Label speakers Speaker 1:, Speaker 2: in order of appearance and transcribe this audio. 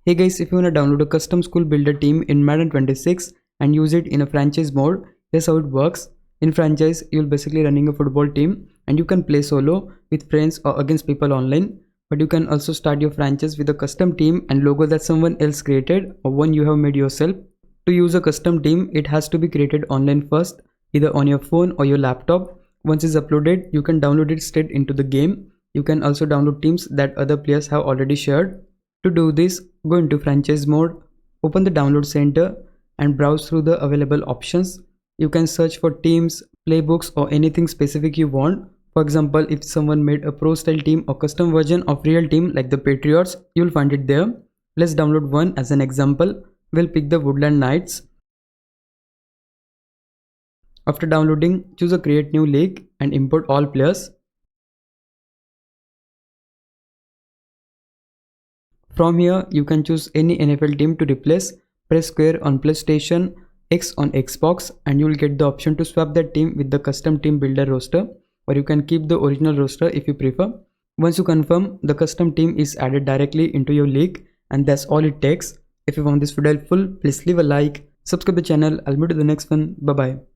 Speaker 1: Hey guys, if you wanna download a custom school builder team in Madden 26 and use it in a franchise mode, here's how it works. In franchise, you'll basically running a football team and you can play solo with friends or against people online. But you can also start your franchise with a custom team and logo that someone else created or one you have made yourself. To use a custom team, it has to be created online first, either on your phone or your laptop. Once it's uploaded, you can download it straight into the game. You can also download teams that other players have already shared. To do this, go into franchise mode, open the download center and browse through the available options. You can search for teams, playbooks or anything specific you want. For example, if someone made a pro style team or custom version of real team like the Patriots, you'll find it there. Let's download one as an example. We'll pick the Woodland Knights. After downloading, choose a create new league and import all players. From here, you can choose any NFL team to replace. Press square on PlayStation, X on Xbox, and you will get the option to swap that team with the custom team builder roster, or you can keep the original roster if you prefer. Once you confirm, the custom team is added directly into your league, and that's all it takes. If you found this video helpful, please leave a like, subscribe the channel. I'll meet you in the next one. Bye bye.